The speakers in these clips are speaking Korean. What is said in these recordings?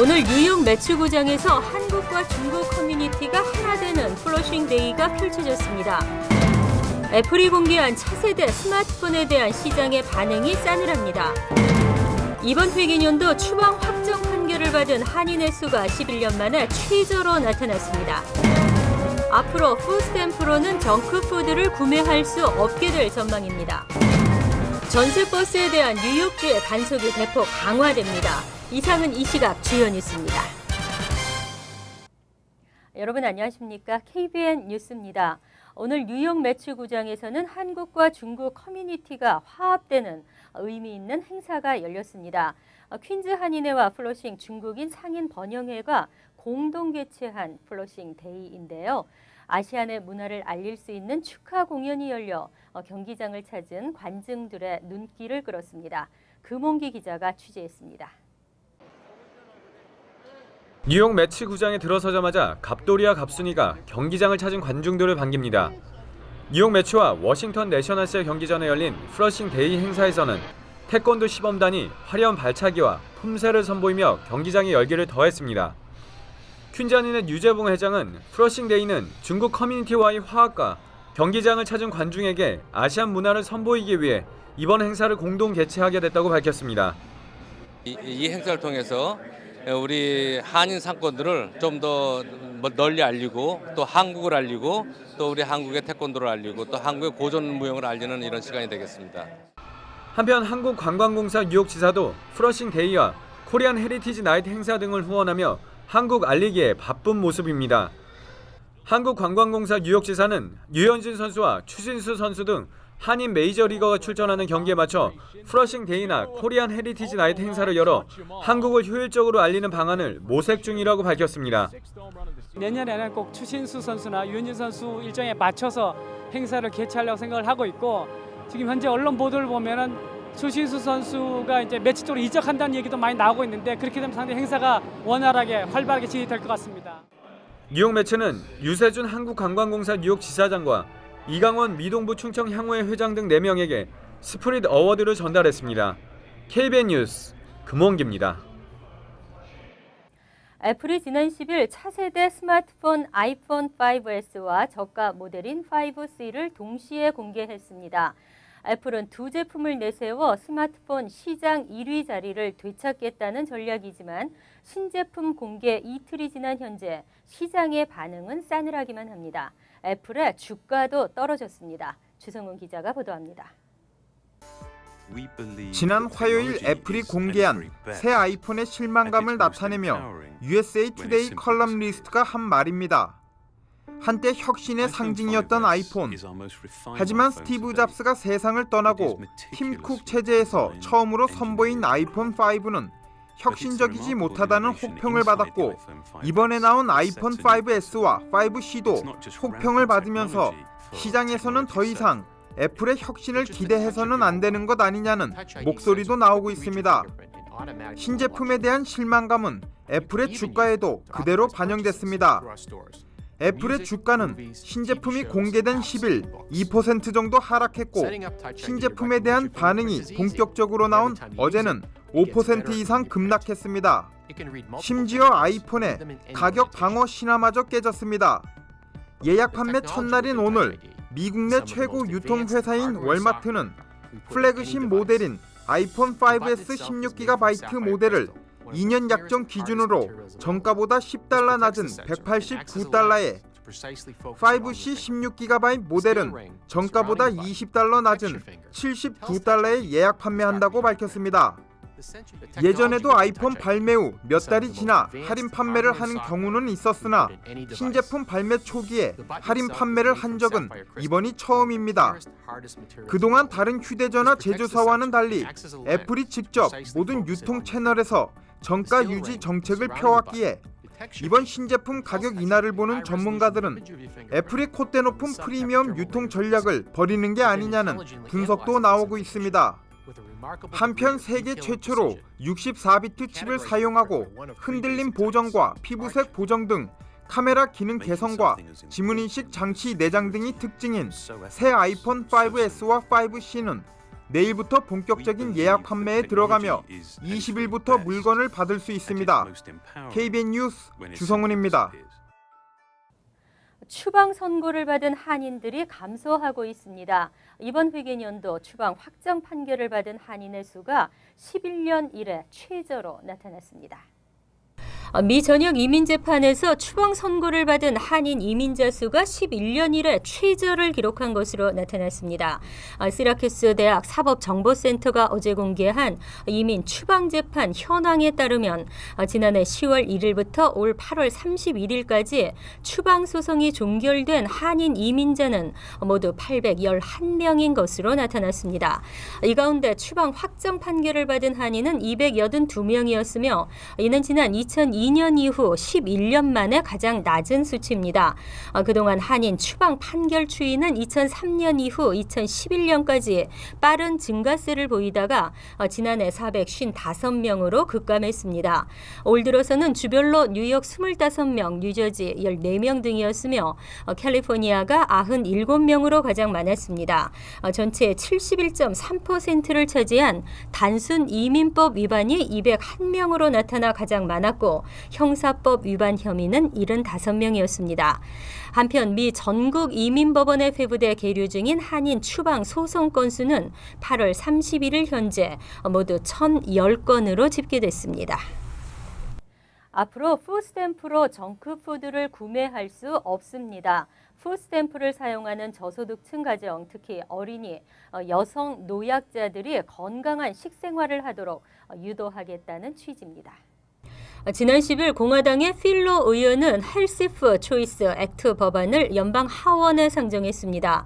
오늘 뉴욕 매추구장에서 한국과 중국 커뮤니티가 하나 되는 플러싱 데이가 펼쳐졌습니다. 애플이 공개한 차세대 스마트폰에 대한 시장의 반응이 싸늘합니다. 이번 회계년도 추방 확정 판결을 받은 한인의 수가 11년 만에 최저로 나타났습니다. 앞으로 푸드스탬프로는 정크푸드를 구매할 수 없게 될 전망입니다. 전세버스에 대한 뉴욕주의 단속이 대폭 강화됩니다. 이상은 이 시각 주요 뉴스입니다. 여러분 안녕하십니까? KBN 뉴스입니다. 오늘 뉴욕 매추구장에서는 한국과 중국 커뮤니티가 화합되는 의미 있는 행사가 열렸습니다. 퀸즈 한인회와 플러싱 중국인 상인 번영회가 공동 개최한 플러싱 데이인데요. 아시안의 문화를 알릴 수 있는 축하 공연이 열려 경기장을 찾은 관중들의 눈길을 끌었습니다. 금홍기 기자가 취재했습니다. 뉴욕 매치구장에 들어서자마자 갑돌이와 갑순이가 경기장을 찾은 관중들을 반깁니다. 뉴욕 매치와 워싱턴 내셔널스의 경기 전에 열린 플러싱 데이 행사에서는 태권도 시범단이 화려한 발차기와 품새를 선보이며 경기장의 열기를 더했습니다. 퀸즈 한인회 유재봉 회장은 플러싱 데이는 중국 커뮤니티와의 화합과 경기장을 찾은 관중에게 아시안 문화를 선보이기 위해 이번 행사를 공동 개최하게 됐다고 밝혔습니다. 이 행사를 통해서 우리 한인 상권들을 좀 더 널리 알리고 또 한국을 알리고 또 우리 한국의 태권도를 알리고 또 한국의 고전 무용을 알리는 이런 시간이 되겠습니다. 한편 한국관광공사 뉴욕지사도 플러싱 데이와 코리안 헤리티지 나이트 행사 등을 후원하며 한국 알리기에 바쁜 모습입니다. 한국관광공사 뉴욕지사는 유현진 선수와 추신수 선수 등 한인 메이저리거가 출전하는 경기에 맞춰 플러싱 데이나 코리안 헤리티지 나이트 행사를 열어 한국을 효율적으로 알리는 방안을 모색 중이라고 밝혔습니다. 내년에는 꼭 추신수 선수나 유현진 선수 일정에 맞춰서 행사를 개최하려고 생각을 하고 있고, 지금 현재 언론 보도를 보면은 추신수 선수가 이제 매치 쪽으로 이적한다는 얘기도 많이 나오고 있는데, 그렇게 되면 상당히 행사가 원활하게 활발하게 진행될 것 같습니다. 뉴욕 매치는 유세준 한국관광공사 뉴욕지사장과 이강원 미동부 충청향후회 회장 등 4명에게 스프릿 어워드를 전달했습니다. KBN 뉴스 금홍기입니다. 애플이 지난 10일 차세대 스마트폰 아이폰 5S와 저가 모델인 5C를 동시에 공개했습니다. 애플은 두 제품을 내세워 스마트폰 시장 1위 자리를 되찾겠다는 전략이지만 신제품 공개 이틀이 지난 현재 시장의 반응은 싸늘하기만 합니다. 애플의 주가도 떨어졌습니다. 주성훈 기자가 보도합니다. 지난 화요일 애플이 공개한 새 아이폰의 실망감을 나타내며 USA Today 컬럼리스트가 한 말입니다. 한때 혁신의 상징이었던 아이폰. 하지만 스티브 잡스가 세상을 떠나고 팀 쿡 체제에서 처음으로 선보인 아이폰 5는 혁신적이지 못하다는 혹평을 받았고, 이번에 나온 아이폰 5S와 5C도 혹평을 받으면서 시장에서는 더 이상 애플의 혁신을 기대해서는 안 되는 것 아니냐는 목소리도 나오고 있습니다. 신제품에 대한 실망감은 애플의 주가에도 그대로 반영됐습니다. 애플의 주가는 신제품이 공개된 10일 2% 정도 하락했고, 신제품에 대한 반응이 본격적으로 나온 어제는 5% 이상 급락했습니다. 심지어 아이폰의 가격 방어 신화마저 깨졌습니다. 예약 판매 첫날인 오늘 미국 내 최고 유통회사인 월마트는 플래그십 모델인 아이폰 5S 16GB 모델을 2년 약정 기준으로 정가보다 $10 낮은 $189에, 5C 16GB 모델은 정가보다 $20 낮은 $79에 예약 판매한다고 밝혔습니다. 예전에도 아이폰 발매 후 몇 달이 지나 할인 판매를 하는 경우는 있었으나 신제품 발매 초기에 할인 판매를 한 적은 이번이 처음입니다. 그동안 다른 휴대전화 제조사와는 달리 애플이 직접 모든 유통 채널에서 정가 유지 정책을 펴왔기에 이번 신제품 가격 인하를 보는 전문가들은 애플이 콧대 높은 프리미엄 유통 전략을 벌이는 게 아니냐는 분석도 나오고 있습니다. 한편 세계 최초로 64비트 칩을 사용하고 흔들림 보정과 피부색 보정 등 카메라 기능 개선과 지문인식 장치 내장 등이 특징인 새 아이폰 5S와 5C는 내일부터 본격적인 예약 판매에 들어가며 20일부터 물건을 받을 수 있습니다. KBN 뉴스 주성훈입니다. 추방 선고를 받은 한인들이 감소하고 있습니다. 이번 회계연도 추방 확정 판결을 받은 한인의 수가 11년 이래 최저로 나타났습니다. 미 전역 이민재판에서 추방 선고를 받은 한인 이민자 수가 11년 이래 최저를 기록한 것으로 나타났습니다. 시라큐스 대학 사법정보센터가 어제 공개한 이민 추방 재판 현황에 따르면 지난해 10월 1일부터 올 8월 31일까지 추방 소송이 종결된 한인 이민자는 모두 811명인 것으로 나타났습니다. 이 가운데 추방 확정 판결을 받은 한인은 282명이었으며 이는 지난 2002년 이후 11년 만에 가장 낮은 수치입니다. 그동안 한인 추방 판결 추이는 2003년 이후 2011년까지 빠른 증가세를 보이다가 지난해 455명으로 급감했습니다. 올 들어서는 주별로 뉴욕 25명, 뉴저지 14명 등이었으며 캘리포니아가 97명으로 가장 많았습니다. 전체의 71.3%를 차지한 단순 이민법 위반이 201명으로 나타나 가장 많았고 형사법 위반 혐의는 75명이었습니다. 한편 미 전국 이민법원에 회부돼 계류 중인 한인 추방 소송 건수는 8월 31일 현재 모두 1,010건으로 집계됐습니다. 앞으로 푸드스탬프로 정크푸드를 구매할 수 없습니다. 푸드스탬프를 사용하는 저소득층 가정, 특히 어린이, 여성, 노약자들이 건강한 식생활을 하도록 유도하겠다는 취지입니다. 지난 10일 공화당의 필로 의원은 헬시프 초이스 액트 법안을 연방 하원에 상정했습니다.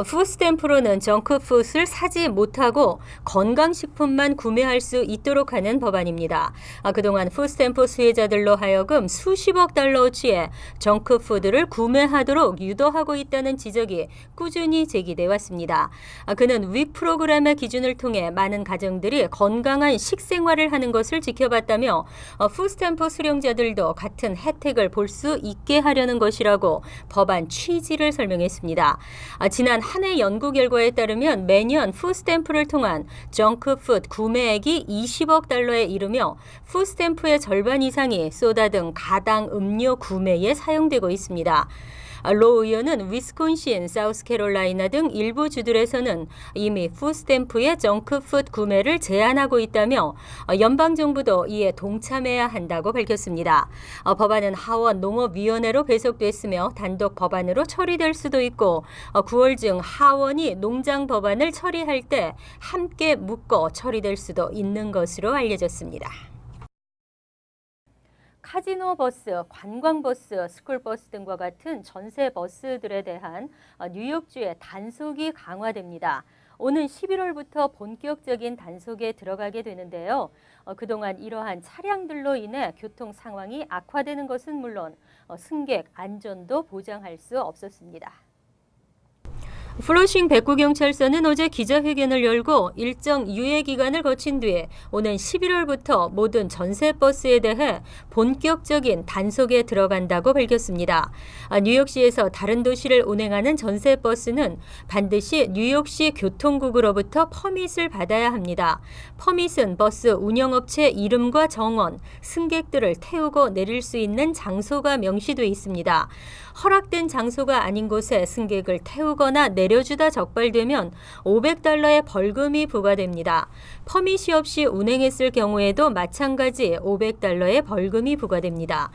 푸드스탬프로는 정크푸드를 사지 못하고 건강식품만 구매할 수 있도록 하는 법안입니다. 그동안 푸드스탬프 수혜자들로 하여금 수십억 달러어치의 정크푸드를 구매하도록 유도하고 있다는 지적이 꾸준히 제기돼 왔습니다. 그는 윅 프로그램의 기준을 통해 많은 가정들이 건강한 식생활을 하는 것을 지켜봤다며 푸드스탬프 수령자들도 같은 혜택을 볼 수 있게 하려는 것이라고 법안 취지를 설명했습니다. 지난 한 해 연구 결과에 따르면 매년 푸드스탬프를 통한 정크푸드 구매액이 20억 달러에 이르며 푸드스탬프의 절반 이상이 소다 등 가당 음료 구매에 사용되고 있습니다. 로 의원은 위스콘신, 사우스캐롤라이나 등 일부 주들에서는 이미 푸드스탬프의 정크푸드 구매를 제한하고 있다며 연방정부도 이에 동참해야 한다고 밝혔습니다. 법안은 하원 농업위원회로 배속됐으며 단독 법안으로 처리될 수도 있고 9월 중 하원이 농장 법안을 처리할 때 함께 묶어 처리될 수도 있는 것으로 알려졌습니다. 카지노 버스, 관광버스, 스쿨버스 등과 같은 전세 버스들에 대한 뉴욕주의 단속이 강화됩니다. 오는 11월부터 본격적인 단속에 들어가게 되는데요. 그동안 이러한 차량들로 인해 교통 상황이 악화되는 것은 물론 승객 안전도 보장할 수 없었습니다. 플러싱 백구경찰서는 어제 기자회견을 열고 일정 유예 기간을 거친 뒤에 오는 11월부터 모든 전세버스에 대해 본격적인 단속에 들어간다고 밝혔습니다. 뉴욕시에서 다른 도시를 운행하는 전세버스는 반드시 뉴욕시 교통국으로부터 퍼밋을 받아야 합니다. 퍼밋은 버스 운영업체 이름과 정원, 승객들을 태우고 내릴 수 있는 장소가 명시되어 있습니다. 허락된 장소가 아닌 곳에 승객을 태우거나 내려주다 적발되면 $500의 벌금이 부과됩니다. 퍼밋이 없이 운행했을 경우에도 마찬가지 $500의 벌금이 부과됩니다.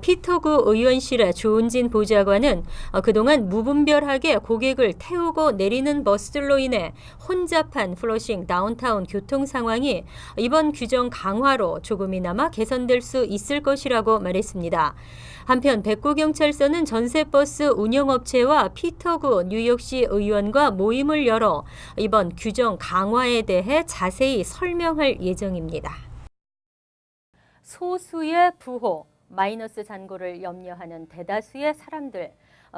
피터구 의원실의 조은진 보좌관은 그동안 무분별하게 고객을 태우고 내리는 버스들로 인해 혼잡한 플러싱 다운타운 교통 상황이 이번 규정 강화로 조금이나마 개선될 수 있을 것이라고 말했습니다. 한편 백구경찰서는 전세버스 운영업체와 피터구 뉴욕시 의원과 모임을 열어 이번 규정 강화에 대해 자세히 설명할 예정입니다. 소수의 부호, 마이너스 잔고를 염려하는 대다수의 사람들,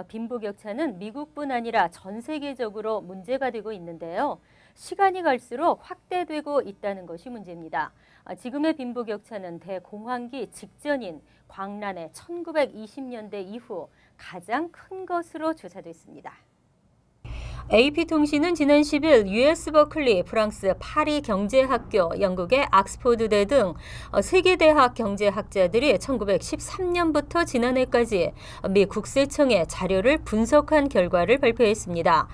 빈부격차는 미국뿐 아니라 전 세계적으로 문제가 되고 있는데요. 시간이 갈수록 확대되고 있다는 것이 문제입니다. 지금의 빈부격차는 대공황기 직전인 광란의 1920년대 이후 가장 큰 것으로 조사됐습니다. AP통신은 지난 10일 US 버클리, 프랑스 파리 경제학교, 영국의 옥스퍼드대 등 세계 대학 경제학자들이 1913년부터 지난해까지 미 국세청에 자료를 분석한 결과를 발표했습니다.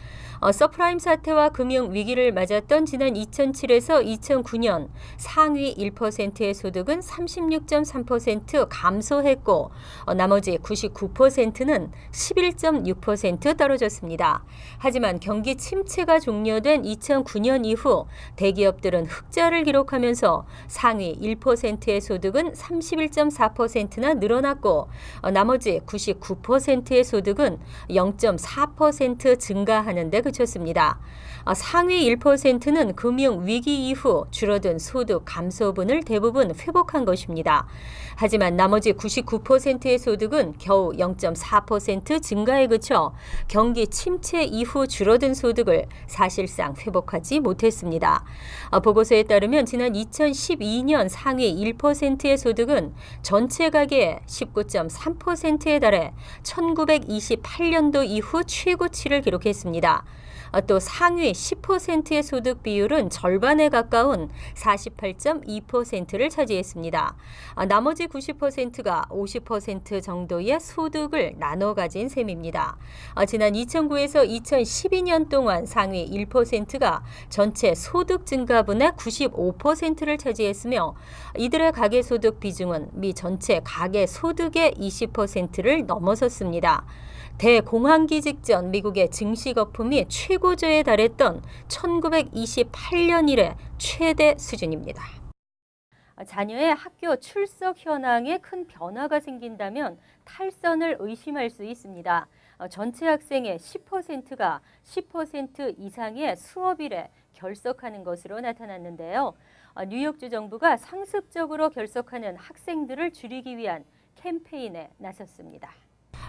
서프라임 사태와 금융 위기를 맞았던 지난 2007에서 2009년 상위 1%의 소득은 36.3% 감소했고 나머지 99%는 11.6% 떨어졌습니다. 하지만 경기 침체가 종료된 2009년 이후 대기업들은 흑자를 기록하면서 상위 1%의 소득은 31.4%나 늘어났고 나머지 99%의 소득은 0.4% 증가하는 데 그쳤습니다. 상위 1%는 금융 위기 이후 줄어든 소득 감소분을 대부분 회복한 것입니다. 하지만 나머지 99%의 소득은 겨우 0.4% 증가에 그쳐 경기 침체 이후 줄어든 소득을 사실상 회복하지 못했습니다. 보고서에 따르면 지난 2012년 상위 1%의 소득은 전체 가계의 19.3%에 달해 1928년도 이후 최고치를 기록했습니다. 또 상위 10%의 소득 비율은 절반에 가까운 48.2%를 차지했습니다. 나머지 90%가 50% 정도의 소득을 나눠 가진 셈입니다. 지난 2009에서 2012년 동안 상위 1%가 전체 소득 증가분의 95%를 차지했으며 이들의 가계소득 비중은 미 전체 가계소득의 20%를 넘어섰습니다. 대공황기 직전 미국의 증시 거품이 최고조에 달했던 1928년 이래 최대 수준입니다. 자녀의 학교 출석 현황에 큰 변화가 생긴다면 탈선을 의심할 수 있습니다. 전체 학생의 10%가 10% 이상의 수업일에 결석하는 것으로 나타났는데요. 뉴욕주 정부가 상습적으로 결석하는 학생들을 줄이기 위한 캠페인에 나섰습니다.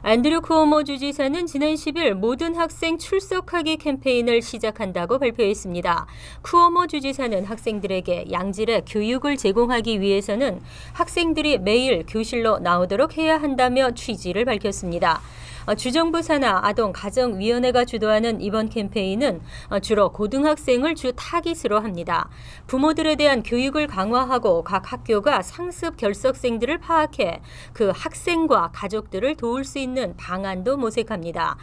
앤드류 쿠오모 주지사는 지난 10일 모든 학생 출석하기 캠페인을 시작한다고 발표했습니다. 쿠오모 주지사는 학생들에게 양질의 교육을 제공하기 위해서는 학생들이 매일 교실로 나오도록 해야 한다며 취지를 밝혔습니다. 주정부 산하 아동가정위원회가 주도하는 이번 캠페인은 주로 고등학생을 주 타깃으로 합니다. 부모들에 대한 교육을 강화하고 각 학교가 상습 결석생들을 파악해 그 학생과 가족들을 도울 수 있는 방안도 모색합니다.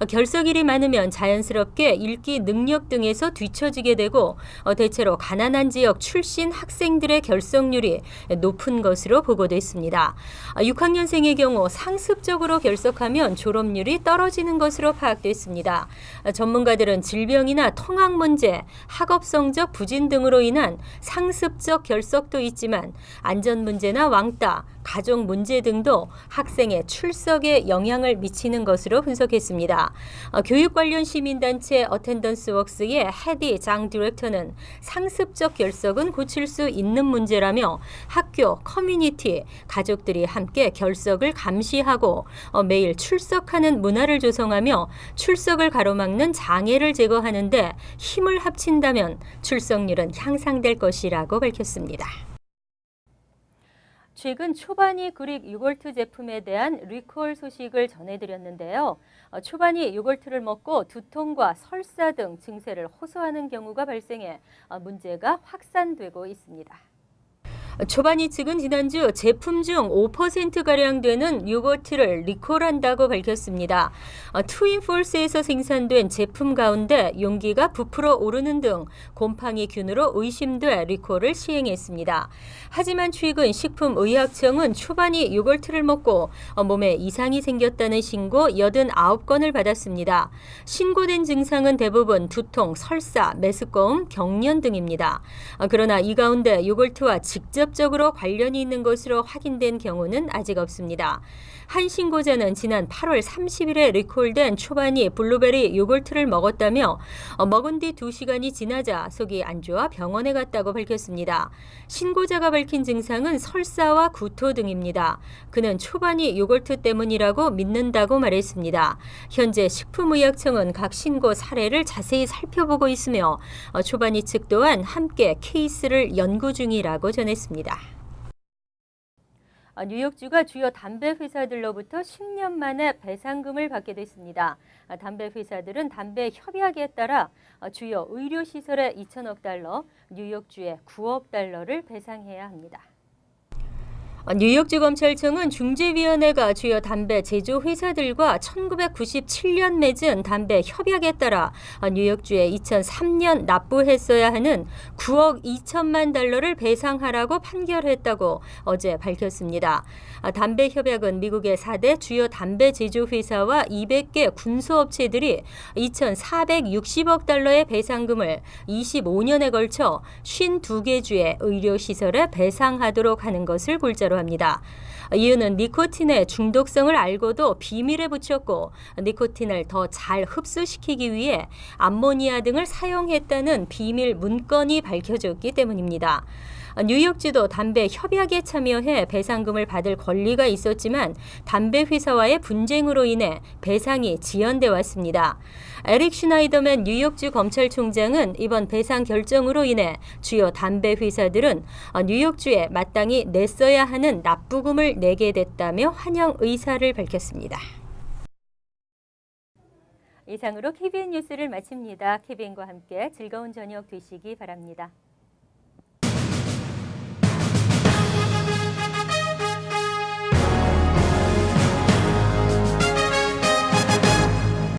결석일이 많으면 자연스럽게 읽기 능력 등에서 뒤처지게 되고 대체로 가난한 지역 출신 학생들의 결석률이 높은 것으로 보고됐습니다. 6학년생의 경우 상습적으로 결석하면 졸업률이 떨어지는 것으로 파악됐습니다. 전문가들은 질병이나 통학 문제, 학업 성적 부진 등으로 인한 상습적 결석도 있지만 안전 문제나 왕따, 가족 문제 등도 학생의 출석에 영향을 미치는 것으로 분석했습니다. 교육 관련 시민단체 어텐던스 웍스의 헤디 장 디렉터는 상습적 결석은 고칠 수 있는 문제라며 학교, 커뮤니티, 가족들이 함께 결석을 감시하고 매일 출석하는 문화를 조성하며 출석을 가로막는 장애를 제거하는 데 힘을 합친다면 출석률은 향상될 것이라고 밝혔습니다. 최근 초바니 그릭 요거트 제품에 대한 리콜 소식을 전해드렸는데요. 초바니 요거트를 먹고 두통과 설사 등 증세를 호소하는 경우가 발생해 문제가 확산되고 있습니다. 초바니 측은 지난주 제품 중 5%가량 되는 요거트를 리콜한다고 밝혔습니다. 트윈폴스에서 생산된 제품 가운데 용기가 부풀어 오르는 등 곰팡이균으로 의심돼 리콜을 시행했습니다. 하지만 최근 식품의약청은 초바니 요거트를 먹고 몸에 이상이 생겼다는 신고 89건을 받았습니다. 신고된 증상은 대부분 두통, 설사, 메스꺼움, 경련 등입니다. 그러나 이 가운데 요거트와 직접적으로 관련이 있는 것으로 확인된 경우는 아직 없습니다. 한 신고자는 지난 8월 30일에 리콜된 초바니 블루베리 요거트를 먹었다며 먹은 뒤 2시간이 지나자 속이 안 좋아 병원에 갔다고 밝혔습니다. 신고자가 밝힌 증상은 설사와 구토 등입니다. 그는 초바니 요거트 때문이라고 믿는다고 말했습니다. 현재 식품의약청은 각 신고 사례를 자세히 살펴보고 있으며 초바니 측 또한 함께 케이스를 연구 중이라고 전했습니다. 뉴욕주가 주요 담배 회사들로부터 10년 만에 배상금을 받게 됐습니다. 담배 회사들은 담배 협약에 따라 주요 의료시설에 2천억 달러, 뉴욕주에 9억 달러를 배상해야 합니다. 뉴욕주 검찰청은 중재위원회가 주요 담배 제조 회사들과 1997년 맺은 담배 협약에 따라 뉴욕주에 2003년 납부했어야 하는 9억 2천만 달러를 배상하라고 판결했다고 어제 밝혔습니다. 담배 협약은 미국의 4대 주요 담배 제조 회사와 200개 군소업체들이 2,460억 달러의 배상금을 25년에 걸쳐 52개 주의 의료시설에 배상하도록 하는 것을 골자로 합니다. 이유는 니코틴의 중독성을 알고도 비밀에 붙였고 니코틴을 더 잘 흡수시키기 위해 암모니아 등을 사용했다는 비밀 문건이 밝혀졌기 때문입니다. 뉴욕주도 담배 협약에 참여해 배상금을 받을 권리가 있었지만 담배 회사와의 분쟁으로 인해 배상이 지연돼 왔습니다. 에릭 슈나이더맨 뉴욕주 검찰총장은 이번 배상 결정으로 인해 주요 담배 회사들은 뉴욕주에 마땅히 냈어야 하는 납부금을 내게 됐다며 환영 의사를 밝혔습니다. 이상으로 KBN 뉴스를 마칩니다. KBN과 함께 즐거운 저녁 되시기 바랍니다.